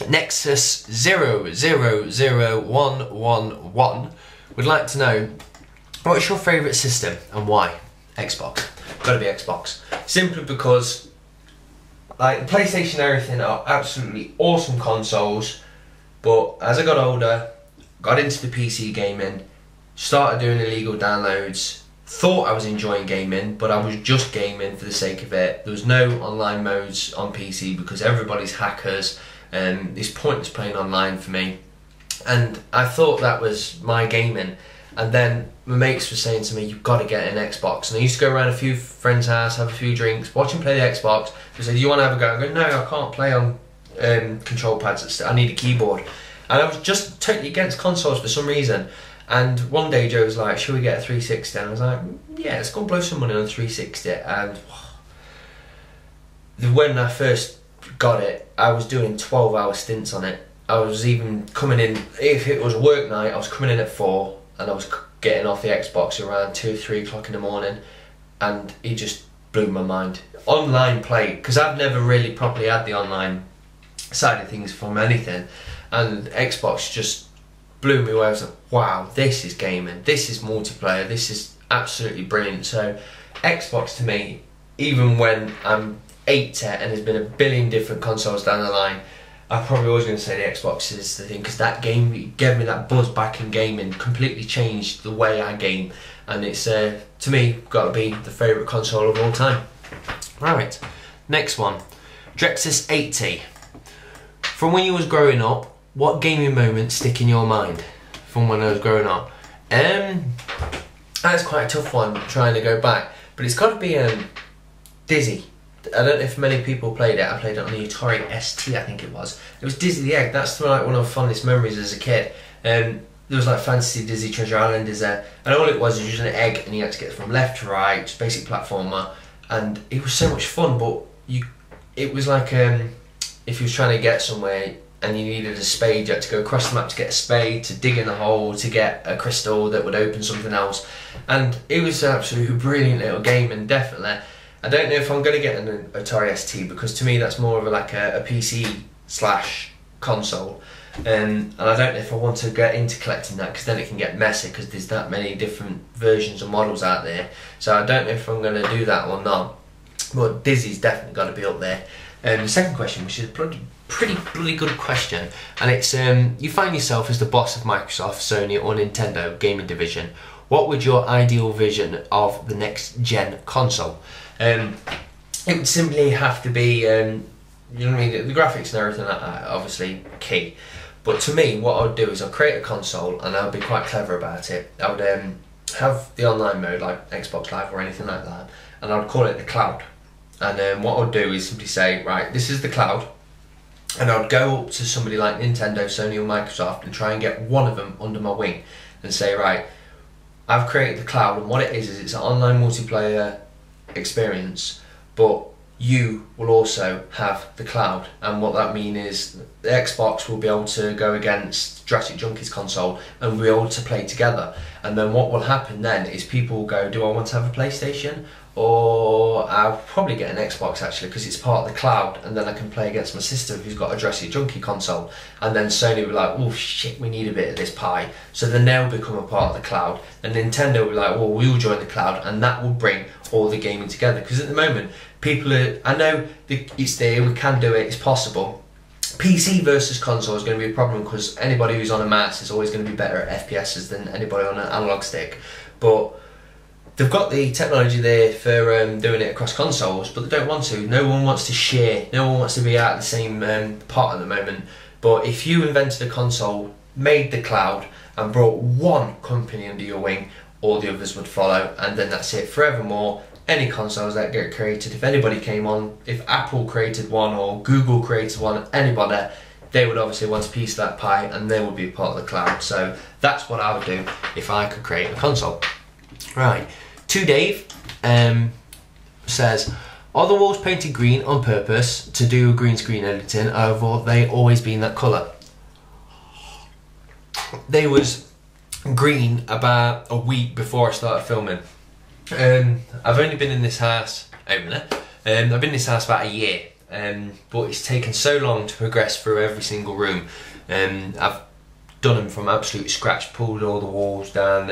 Nexus000111 would like to know, what is your favourite system and why? Xbox. Gotta be Xbox. Simply because, like, the PlayStation and everything are absolutely awesome consoles, but as I got older, got into the PC gaming, started doing illegal downloads, thought I was enjoying gaming, but I was just gaming for the sake of it. There was no online modes on PC because everybody's hackers, and it's pointless playing online for me. And I thought that was my gaming. And then my mates were saying to me, you've got to get an Xbox. And I used to go around a few friends' house, have a few drinks, watch them play the Xbox. They said, do you want to have a go? I go, no, I can't play on control pads. I need a keyboard. And I was just totally against consoles for some reason. And one day Joe was like, should we get a 360? And I was like, yeah, let's go and blow some money on a 360. And when I first got it, I was doing 12-hour stints on it. I was even coming in, if it was work night, I was coming in at 4 and I was getting off the Xbox around 2 or 3 o'clock in the morning, and it just blew my mind. Online play, because I've never really properly had the online side of things from anything, and Xbox just blew me away. I was like, wow, this is gaming, this is multiplayer, this is absolutely brilliant. So Xbox to me, even when I'm 80 and there's been a billion different consoles down the line, I'm probably always going to say the Xbox is the thing, because that game gave me that buzz back in gaming, completely changed the way I game, and it's to me got to be the favourite console of all time. Right, next one, Drexus 80. From when you was growing up, what gaming moments stick in your mind from when I was growing up? That's quite a tough one, trying to go back, but it's got to be Dizzy. I don't know if many people played it. I played it on the Atari ST, I think it was. It was Dizzy the Egg. That's like one of my fondest memories as a kid. There was like Fantasy Dizzy, Treasure Island is there, and all it was just an egg, and you had to get from left to right, just basic platformer, and it was so much fun. But it was like if you was trying to get somewhere and you needed a spade, you had to go across the map to get a spade, to dig in a hole, to get a crystal that would open something else, and it was an absolutely brilliant little game. And definitely, I don't know if I'm going to get an Atari ST, because to me that's more of a PC / console, and I don't know if I want to get into collecting that, because then it can get messy, because there's that many different versions of models out there. So I don't know if I'm going to do that or not, but Dizzy's definitely got to be up there. The second question, which is a pretty bloody good question, and it's you find yourself as the boss of Microsoft, Sony or Nintendo gaming division. What would your ideal vision of the next gen console? It would simply have to be, you know what I mean, the graphics and everything like that are obviously key. But to me, what I would do is I'd create a console, and I would be quite clever about it. I would have the online mode like Xbox Live or anything like that, and I would call it the cloud. And what I would do is simply say, right, this is the cloud, and I would go up to somebody like Nintendo, Sony or Microsoft and try and get one of them under my wing and say, right, I've created the cloud, and what it is it's an online multiplayer experience, but you will also have the cloud. And what that means is the Xbox will be able to go against Jurassic Junkie's console and we'll be able to play together. And then what will happen then is people will go, do I want to have a PlayStation? Or I'll probably get an Xbox actually, because it's part of the cloud, and then I can play against my sister who's got a Jurassic Junkie console. And then Sony will be like, oh shit, we need a bit of this pie. So then they'll become a part of the cloud. And Nintendo will be like, well, we'll join the cloud, and that will bring all the gaming together. Because at the moment, people are, I know it's there, we can do it, it's possible. PC versus console is going to be a problem, because anybody who's on a mouse is always going to be better at FPSs than anybody on an analog stick. But they've got the technology there for doing it across consoles, but they don't want to. No one wants to share. No one wants to be out of the same pot at the moment. But if you invented a console, made the cloud, and brought one company under your wing, all the others would follow, and then that's it forevermore. Any consoles that get created, if anybody came on, if Apple created one or Google created one, anybody, they would obviously want a piece of that pie, and they would be part of the cloud. So that's what I would do if I could create a console. Right. To Dave says, are the walls painted green on purpose to do green screen editing, or have they always been that colour? They was green about a week before I started filming. I've only been in this house, I've been in this house about a year, but it's taken so long to progress through every single room. I've done them from absolute scratch, pulled all the walls down.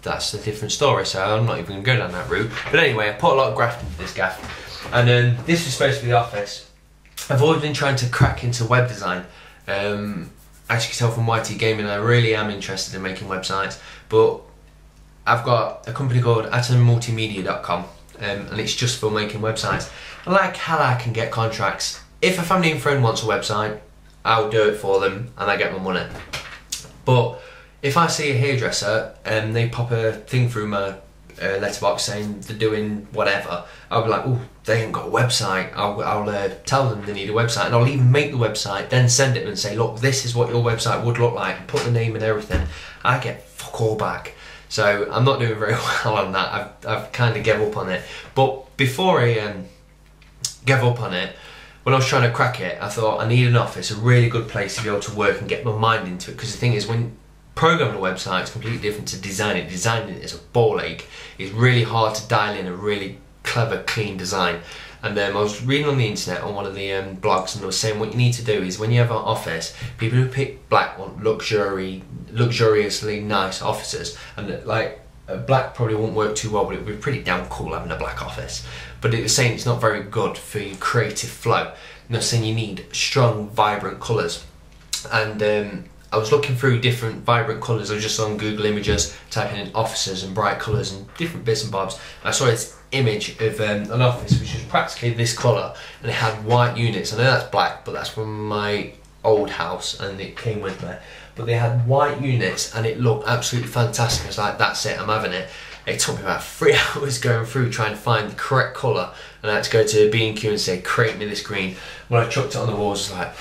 That's a different story, so I'm not even going to go down that route. But anyway, I put a lot of graft into this gaff, and this was supposed to be the office. I've always been trying to crack into web design. As you can tell from YT Gaming, I really am interested in making websites, but I've got a company called atommultimedia.com, and it's just for making websites. I like how I can get contracts. If a family and friend wants a website, I'll do it for them and I get my money. But if I see a hairdresser and they pop a thing through my letterbox saying they're doing whatever, I'll be like, oh, they ain't got a website. I'll tell them they need a website, and I'll even make the website, then send it and say, look, this is what your website would look like, put the name and everything. I get fuck all back. So I'm not doing very well on that. I've kind of gave up on it. But before I gave up on it, when I was trying to crack it, I thought I need an office, a really good place to be able to work and get my mind into it. Because the thing is, when programming a website, it's completely different to designing it. Designing it is a ball ache. It's really hard to dial in a really clever, clean design. And I was reading on the internet on one of the blogs, and they were saying what you need to do is, when you have an office, people who pick black want luxuriously nice offices, and like black probably won't work too well, but it would be pretty damn cool having a black office. But it was saying it's not very good for your creative flow. And they're saying you need strong, vibrant colours. And I was looking through different vibrant colours. I was just on Google Images, typing in offices and bright colours and different bits and bobs. I saw this image of an office which was practically this colour, and it had white units. I know that's black, but that's from my old house and it came with me. But they had white units and it looked absolutely fantastic. I was like, that's it, I'm having it. It took me about 3 hours going through trying to find the correct colour, and I had to go to B&Q and say, create me this green. When I chucked it on the walls, I was like,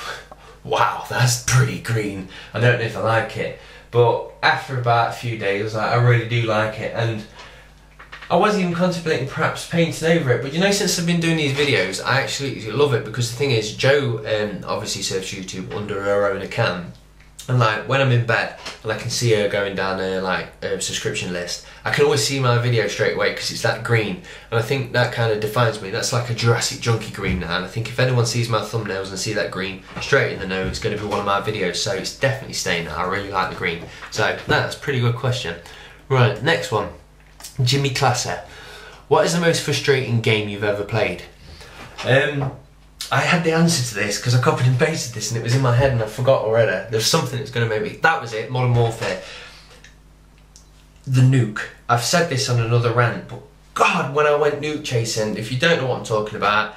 wow, that's pretty green. I don't know if I like it. But after about a few days, I was like, I really do like it. And I wasn't even contemplating perhaps painting over it. But you know, since I've been doing these videos, I absolutely love it, because the thing is, Jo obviously surfs YouTube under her own account. And like, when I'm in bed and I can see her going down a subscription list, I can always see my video straight away because it's that green. And I think that kind of defines me. That's like a Jurassic Junkie green now. And I think if anyone sees my thumbnails and see that green, straight in the know it's going to be one of my videos. So it's definitely staying there. I really like the green. So that's a pretty good question. Right, next one. Jimmy Classer. What is the most frustrating game you've ever played? I had the answer to this because I copied and pasted this and it was in my head and I forgot already. There's something that's going to make me... That was it, Modern Warfare. The nuke. I've said this on another rant, but God, when I went nuke chasing, if you don't know what I'm talking about,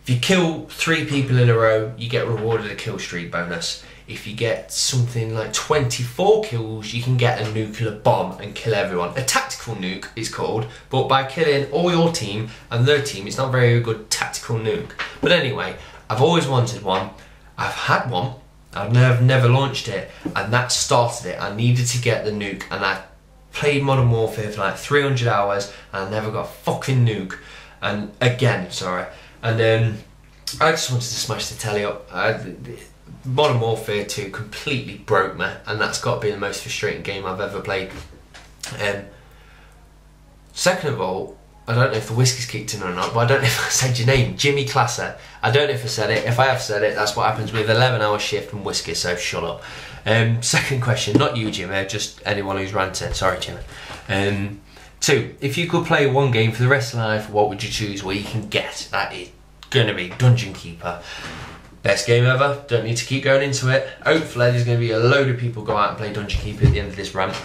if you kill 3 people in a row, you get rewarded a kill streak bonus. If you get something like 24 kills, you can get a nuclear bomb and kill everyone. A tactical nuke is called, but by killing all your team and their team, it's not a very good tactical nuke. But anyway, I've always wanted one. I've had one. I've never launched it, and that started it. I needed to get the nuke, and I played Modern Warfare for like 300 hours, and I never got a fucking nuke. And again, sorry. And I just wanted to smash the telly up. Modern Warfare 2 completely broke me, and that's got to be the most frustrating game I've ever played. Second of all, I don't know if the whiskey's kicked in or not, but I don't know if I said your name, Jimmy Classer. I don't know if I said it. If I have said it, that's what happens with 11-hour shift and whiskey, so shut up. Second question, not you, Jimmy, just anyone who's ranting. Sorry, Jimmy. 2, if you could play one game for the rest of life, what would you choose? Well, you can guess. That is going to be Dungeon Keeper. Best game ever, don't need to keep going into it. Hopefully there's going to be a load of people go out and play Dungeon Keeper at the end of this rant.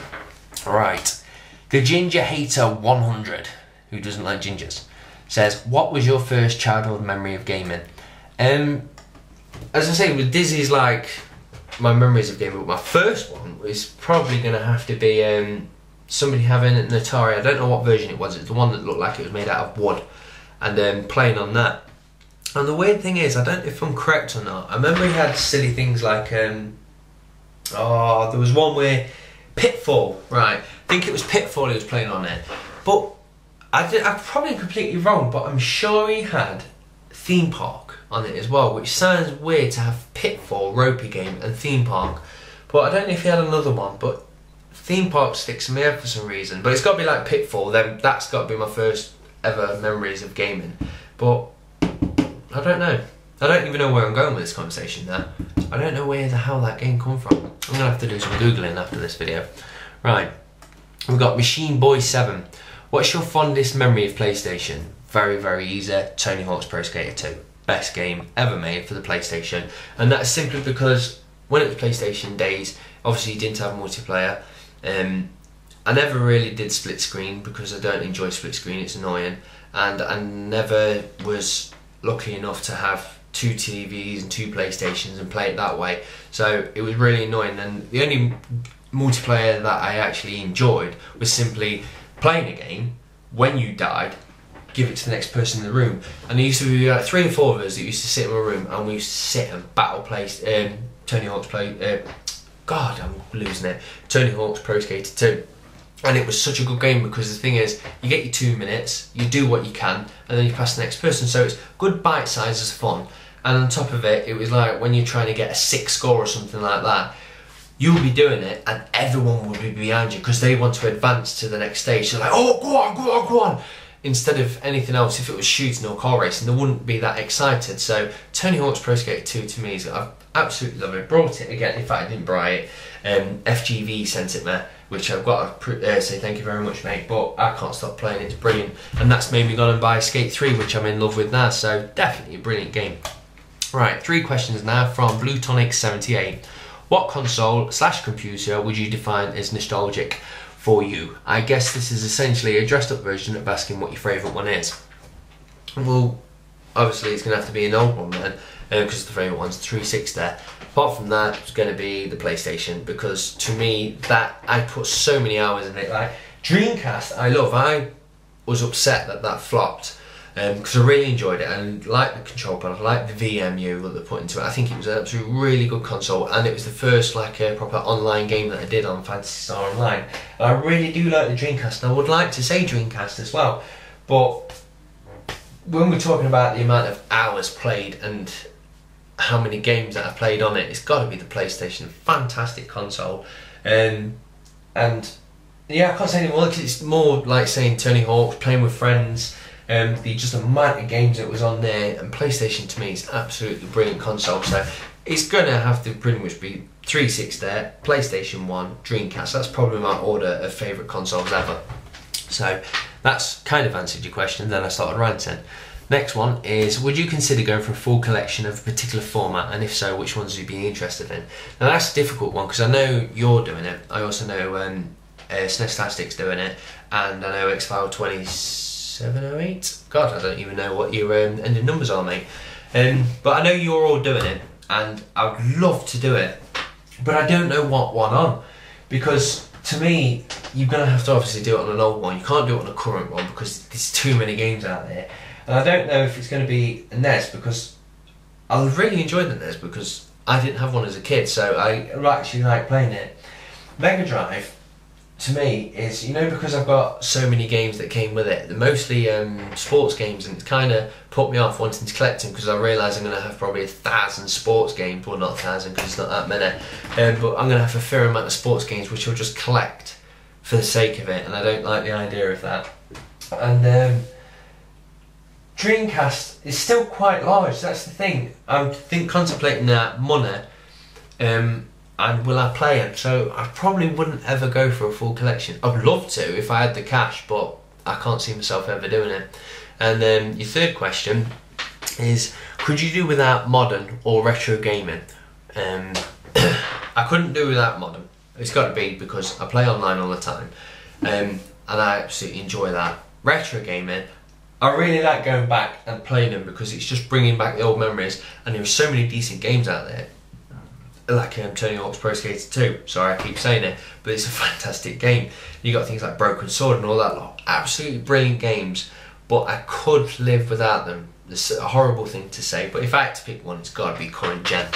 Right, the Ginger Hater 100, who doesn't like gingers, says, what was your first childhood memory of gaming? As I say, with Dizzy's like my memories of gaming, but my first one is probably going to have to be somebody having an Atari. I don't know what version it was. It's the one that looked like it was made out of wood, and playing on that. And the weird thing is, I don't know if I'm correct or not, I remember he had silly things like, there was one where, Pitfall, right, I think it was Pitfall he was playing on it, but I'm probably completely wrong, but I'm sure he had Theme Park on it as well, which sounds weird to have Pitfall, Ropey Game, and Theme Park, but I don't know if he had another one, but Theme Park sticks in my head for some reason, but it's got to be like Pitfall, then that's got to be my first ever memories of gaming. But I don't know. I don't even know where I'm going with this conversation now. I don't know where the hell that game come from. I'm gonna have to do some Googling after this video. Right, we've got Machine Boy 7. What's your fondest memory of PlayStation? Very, very easy. Tony Hawk's Pro Skater 2. Best game ever made for the PlayStation. And that's simply because when it was PlayStation days, obviously you didn't have multiplayer. I never really did split screen because I don't enjoy split screen, it's annoying. And I never was lucky enough to have 2 TVs and 2 PlayStations and play it that way. So it was really annoying, and the only multiplayer that I actually enjoyed was simply playing a game. When you died, give it to the next person in the room. And there used to be like 3 or 4 of us that used to sit in a room, and we used to sit and battle play Tony Hawk's God, I'm losing it. Tony Hawk's Pro Skater 2. And it was such a good game because the thing is, you get your 2 minutes, you do what you can, and then you pass the next person. So it's good bite sizes fun. And on top of it, it was like when you're trying to get a 6 score or something like that, you'll be doing it and everyone will be behind you because they want to advance to the next stage. So like, oh, go on, go on, go on. Instead of anything else, if it was shooting or car racing, they wouldn't be that excited. So Tony Hawk's Pro Skater 2 to me is, I absolutely love it. Brought it again, in fact I didn't buy it. FGV sent it me, which I've got to say thank you very much, mate, but I can't stop playing it, it's brilliant. And that's made me go and buy Skate 3, which I'm in love with now, so definitely a brilliant game. Right, 3 questions now from BlueTonic78. What console / computer would you define as nostalgic for you? I guess this is essentially a dressed up version of asking what your favourite one is. Well, obviously it's going to have to be an old one then, because the favourite one's the 360. Apart from that, it's going to be the PlayStation, because to me, that I put so many hours in it. Like Dreamcast, I love. I was upset that that flopped, because I really enjoyed it and liked the control panel, I liked the VMU that they put into it. I think it was an absolutely really good console, and it was the first like proper online game that I did on Phantasy Star Online. And I really do like the Dreamcast, and I would like to say Dreamcast as well, but when we're talking about the amount of hours played and how many games that I've played on it, it's got to be the PlayStation. Fantastic console, and yeah, I can't say any more because it's more like saying Tony Hawk, playing with friends. The just amount of games that was on there, and PlayStation to me is absolutely brilliant console. So it's gonna have to pretty much be 360, PlayStation 1, Dreamcast. That's probably my order of favourite consoles ever. So that's kind of answered your question. Then I started ranting. Next one is, would you consider going for a full collection of a particular format, and if so, which ones would you be interested in? Now that's a difficult one because I know you're doing it. I also know SNEStastic's doing it, and I know X-File 2708. God, I don't even know what your ending numbers are, mate. But I know you're all doing it, and I would love to do it, but I don't know what one on, because to me, you're going to have to obviously do it on an old one. You can't do it on a current one because there's too many games out there. And I don't know if it's going to be a NES, because I really enjoyed the NES because I didn't have one as a kid, so I actually like playing it. Mega Drive, to me, is, you know, because I've got so many games that came with it, they're mostly sports games, and it's kind of put me off wanting to collect them because I realise I'm going to have probably 1,000 sports games. Well, not 1,000 because it's not that many, but I'm going to have a fair amount of sports games which I'll just collect for the sake of it, and I don't like the idea of that. And Dreamcast is still quite large, that's the thing. I'm contemplating that money, and will I play it? So I probably wouldn't ever go for a full collection. I'd love to if I had the cash, but I can't see myself ever doing it. And then your third question is, could you do without modern or retro gaming? I couldn't do without modern. It's got to be because I play online all the time, and I absolutely enjoy that. Retro gaming, I really like going back and playing them because it's just bringing back the old memories, and there are so many decent games out there, like Tony Hawk's Pro Skater 2, sorry I keep saying it, but it's a fantastic game. You got things like Broken Sword and all that lot, absolutely brilliant games, but I could live without them. It's a horrible thing to say, but if I had to pick one, it's got to be current gen.